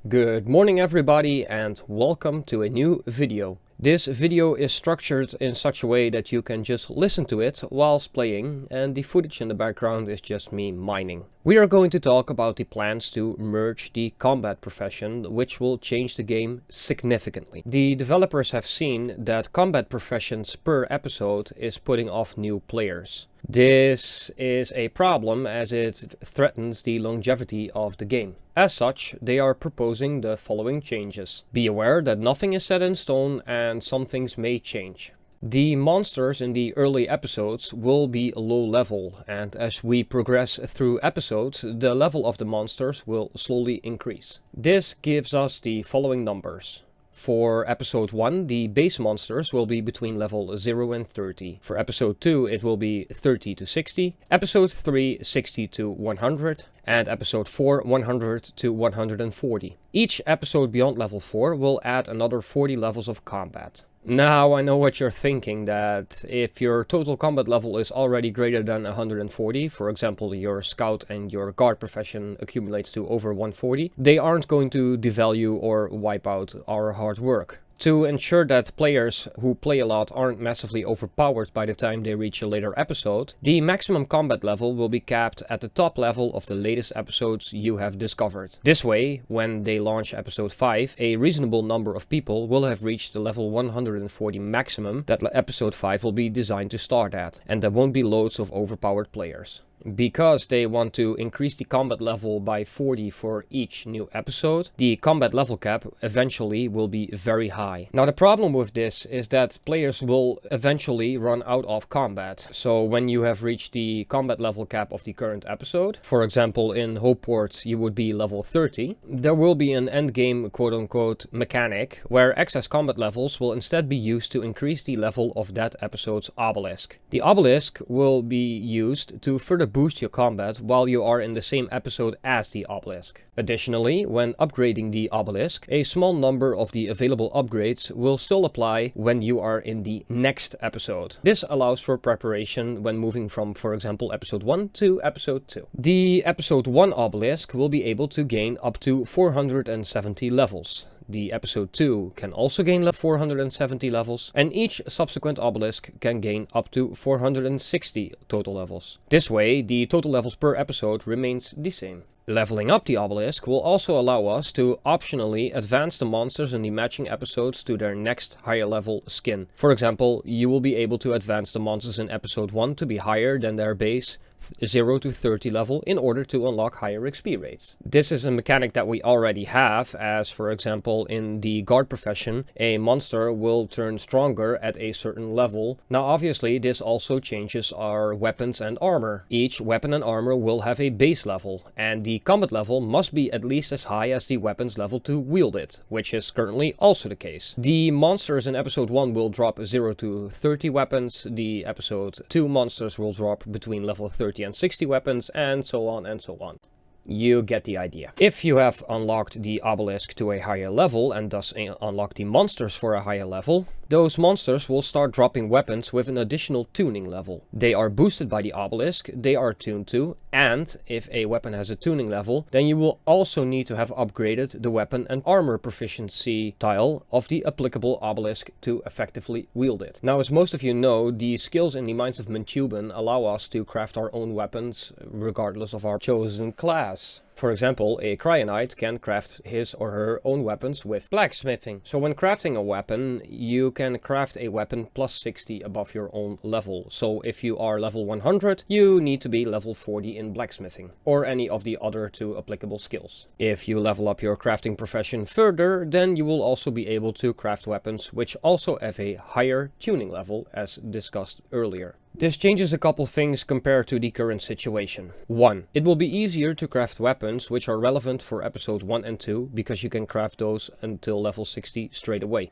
Good morning everybody and welcome to a new video. This video is structured in such a way that you can just listen to it whilst playing, and the footage in the background is just me mining. We are going to talk about the plans to merge the combat profession, which will change the game significantly. The developers have seen that combat professions per episode is putting off new players. This is a problem as it threatens the longevity of the game. As such, they are proposing the following changes. Be aware that nothing is set in stone and some things may change. The monsters in the early episodes will be low level, and as we progress through episodes, the level of the monsters will slowly increase. This gives us the following numbers. For episode 1, the base monsters will be between level 0 and 30. For episode 2, it will be 30 to 60. Episode 3, 60 to 100. And episode 4, 100 to 140. Each episode beyond level 4 will add another 40 levels of combat. Now I know what you're thinking, that if your total combat level is already greater than 140, for example your scout and your guard profession accumulates to over 140, they aren't going to devalue or wipe out our hard work. To ensure that players who play a lot aren't massively overpowered by the time they reach a later episode, the maximum combat level will be capped at the top level of the latest episodes you have discovered. This way, when they launch episode 5, a reasonable number of people will have reached the level 140 maximum that episode 5 will be designed to start at, and there won't be loads of overpowered players. Because they want to increase the combat level by 40 for each new episode, the combat level cap eventually will be very high. Now the problem with this is that players will eventually run out of combat. So when you have reached the combat level cap of the current episode, for example in Hopeport you would be level 30, there will be an endgame quote-unquote mechanic where excess combat levels will instead be used to increase the level of that episode's obelisk. The obelisk will be used to further boost your combat while you are in the same episode as the obelisk. Additionally, when upgrading the obelisk, a small number of the available upgrades will still apply when you are in the next episode. This allows for preparation when moving from, for example, episode 1 to episode 2. The episode 1 obelisk will be able to gain up to 470 levels. The episode 2 can also gain 470 levels, and each subsequent obelisk can gain up to 460 total levels. This way, the total levels per episode remains the same. Leveling up the obelisk will also allow us to optionally advance the monsters in the matching episodes to their next higher level skin. For example, you will be able to advance the monsters in episode 1 to be higher than their base 0 to 30 level in order to unlock higher XP rates. This is a mechanic that we already have, as for example in the guard profession, a monster will turn stronger at a certain level. Now obviously this also changes our weapons and armor. Each weapon and armor will have a base level, and the combat level must be at least as high as the weapons level to wield it, which is currently also the case. The monsters in episode 1 will drop 0 to 30 weapons, the episode 2 monsters will drop between level 30 and 60 weapons, and so on and so on. You get the idea. If you have unlocked the obelisk to a higher level and thus unlock the monsters for a higher level, those monsters will start dropping weapons with an additional tuning level. They are boosted by the obelisk, they are tuned to, and if a weapon has a tuning level, then you will also need to have upgraded the weapon and armor proficiency tile of the applicable obelisk to effectively wield it. Now, as most of you know, the skills in the Mines of Mantuban allow us to craft our own weapons regardless of our chosen class. For example, a Cryonite can craft his or her own weapons with blacksmithing. So when crafting a weapon, you can craft a weapon plus 60 above your own level. So if you are level 100, you need to be level 40 in blacksmithing, or any of the other 2 applicable skills. If you level up your crafting profession further, then you will also be able to craft weapons which also have a higher tuning level, as discussed earlier. This changes a couple things compared to the current situation. 1. It will be easier to craft weapons which are relevant for episode 1 and 2 because you can craft those until level 60 straight away.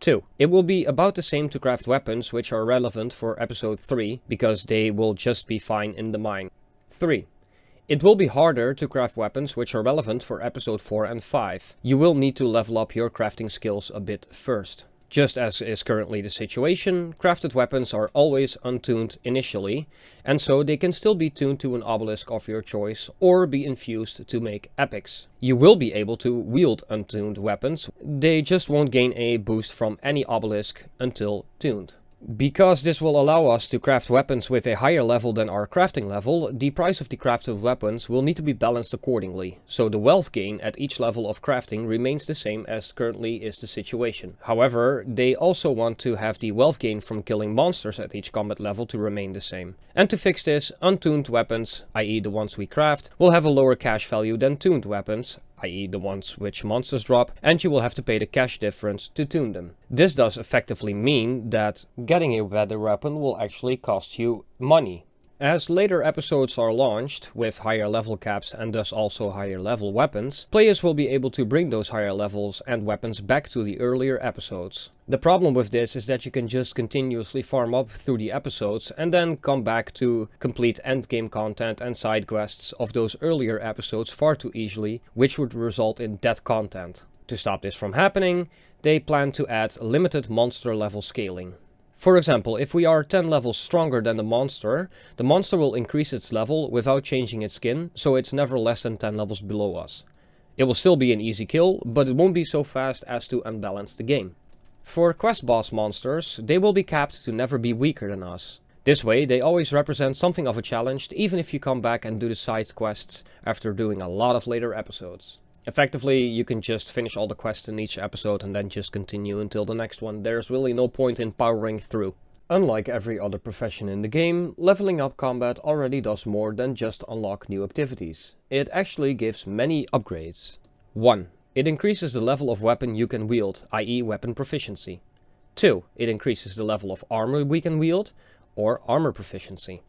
2. It will be about the same to craft weapons which are relevant for episode 3 because they will just be fine in the mine. 3. It will be harder to craft weapons which are relevant for episode 4 and 5. You will need to level up your crafting skills a bit first. Just as is currently the situation, crafted weapons are always untuned initially, and so they can still be tuned to an obelisk of your choice or be infused to make epics. You will be able to wield untuned weapons, they just won't gain a boost from any obelisk until tuned. Because this will allow us to craft weapons with a higher level than our crafting level, the price of the crafted weapons will need to be balanced accordingly, so the wealth gain at each level of crafting remains the same as currently is the situation. However, they also want to have the wealth gain from killing monsters at each combat level to remain the same. And to fix this, untuned weapons, i.e. the ones we craft, will have a lower cash value than tuned weapons, i.e. the ones which monsters drop, and you will have to pay the cash difference to tune them. This does effectively mean that getting a better weapon will actually cost you money. As later episodes are launched, with higher level caps and thus also higher level weapons, players will be able to bring those higher levels and weapons back to the earlier episodes. The problem with this is that you can just continuously farm up through the episodes and then come back to complete endgame content and side quests of those earlier episodes far too easily, which would result in dead content. To stop this from happening, they plan to add limited monster level scaling. For example, if we are 10 levels stronger than the monster will increase its level without changing its skin, so it's never less than 10 levels below us. It will still be an easy kill, but it won't be so fast as to unbalance the game. For quest boss monsters, they will be capped to never be weaker than us. This way, they always represent something of a challenge, even if you come back and do the side quests after doing a lot of later episodes. Effectively, you can just finish all the quests in each episode and then just continue until the next one. There's really no point in powering through. Unlike every other profession in the game, leveling up combat already does more than just unlock new activities. It actually gives many upgrades. 1. It increases the level of weapon you can wield, i.e. weapon proficiency. 2. It increases the level of armor we can wield, or armor proficiency.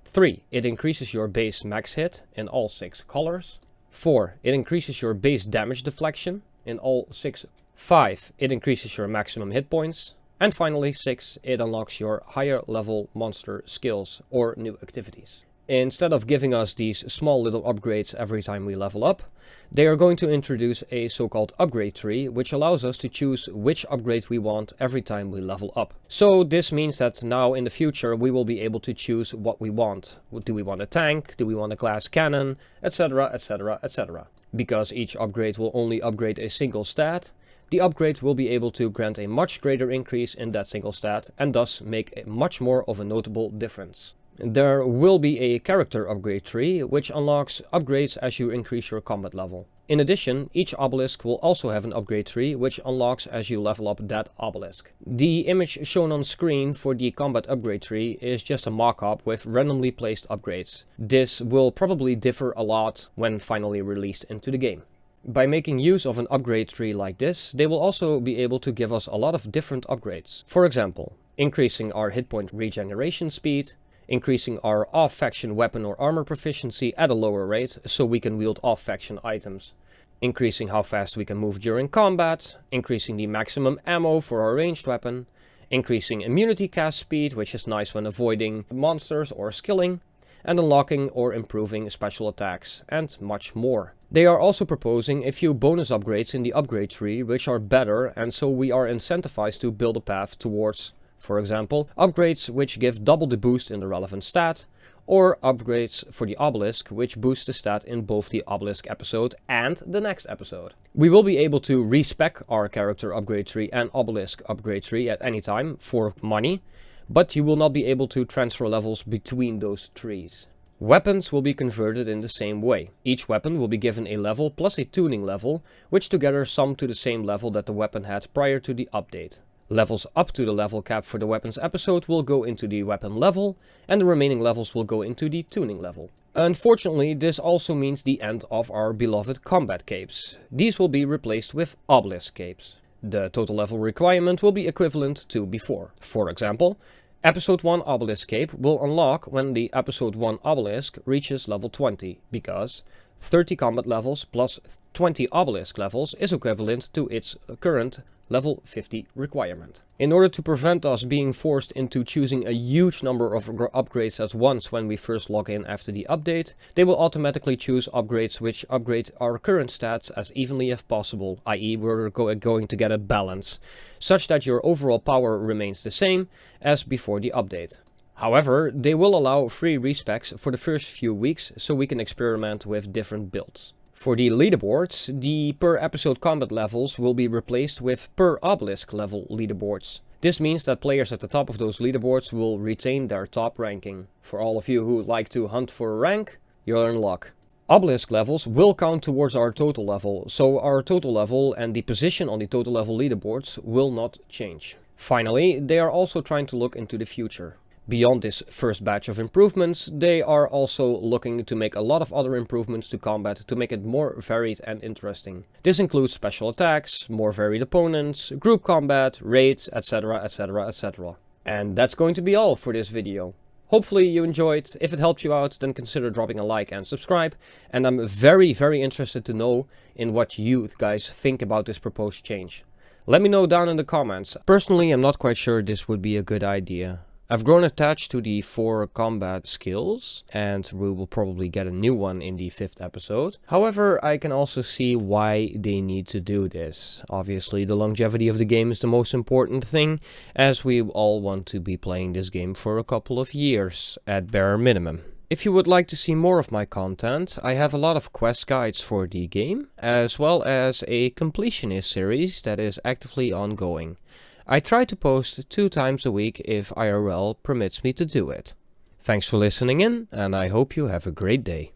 3. It increases your base max hit in all 6 colors. 4. It increases your base damage deflection in all 6. 5. It increases your maximum hit points. And finally 6. It unlocks your higher level monster skills or new activities. Instead of giving us these small little upgrades every time we level up, they are going to introduce a so-called upgrade tree, which allows us to choose which upgrade we want every time we level up. So this means that now in the future we will be able to choose what we want. Do we want a tank? Do we want a glass cannon? Etc, etc, etc. Because each upgrade will only upgrade a single stat, the upgrade will be able to grant a much greater increase in that single stat and thus make much more of a notable difference. There will be a character upgrade tree, which unlocks upgrades as you increase your combat level. In addition, each obelisk will also have an upgrade tree, which unlocks as you level up that obelisk. The image shown on screen for the combat upgrade tree is just a mock-up with randomly placed upgrades. This will probably differ a lot when finally released into the game. By making use of an upgrade tree like this, they will also be able to give us a lot of different upgrades. For example, increasing our hit point regeneration speed, increasing our off-faction weapon or armor proficiency at a lower rate so we can wield off-faction items, increasing how fast we can move during combat, increasing the maximum ammo for our ranged weapon, increasing immunity cast speed, which is nice when avoiding monsters or skilling, and unlocking or improving special attacks, and much more. They are also proposing a few bonus upgrades in the upgrade tree which are better, and so we are incentivized to build a path towards, for example, upgrades which give double the boost in the relevant stat, or upgrades for the obelisk which boost the stat in both the obelisk episode and the next episode. We will be able to respec our character upgrade tree and obelisk upgrade tree at any time for money, but you will not be able to transfer levels between those trees. Weapons will be converted in the same way. Each weapon will be given a level plus a tuning level, which together sum to the same level that the weapon had prior to the update. Levels up to the level cap for the weapons episode will go into the weapon level, and the remaining levels will go into the tuning level. Unfortunately, this also means the end of our beloved combat capes. These will be replaced with obelisk capes. The total level requirement will be equivalent to before. For example, Episode 1 Obelisk Cape will unlock when the Episode 1 Obelisk reaches level 20, because 30 combat levels plus 20 obelisk levels is equivalent to its current level 50 requirement. In order to prevent us being forced into choosing a huge number of upgrades at once when we first log in after the update, they will automatically choose upgrades which upgrade our current stats as evenly as possible, i.e. we're going to get a balance, such that your overall power remains the same as before the update. However, they will allow free respecs for the first few weeks so we can experiment with different builds. For the leaderboards, the per episode combat levels will be replaced with per obelisk level leaderboards. This means that players at the top of those leaderboards will retain their top ranking. For all of you who like to hunt for a rank, you're in luck. Obelisk levels will count towards our total level, so our total level and the position on the total level leaderboards will not change. Finally, they are also trying to look into the future. Beyond this first batch of improvements, they are also looking to make a lot of other improvements to combat to make it more varied and interesting. This includes special attacks, more varied opponents, group combat, raids, etc, etc, etc. And that's going to be all for this video. Hopefully you enjoyed. If it helped you out, then consider dropping a like and subscribe. And I'm very interested to know in what you guys think about this proposed change. Let me know down in the comments. Personally, I'm not quite sure this would be a good idea. I've grown attached to the 4 combat skills, and we will probably get a new one in the 5th episode. However, I can also see why they need to do this. Obviously, the longevity of the game is the most important thing, as we all want to be playing this game for a couple of years, at bare minimum. If you would like to see more of my content, I have a lot of quest guides for the game, as well as a Completionist series that is actively ongoing. I try to post 2 times a week if IRL permits me to do it. Thanks for listening in, and I hope you have a great day.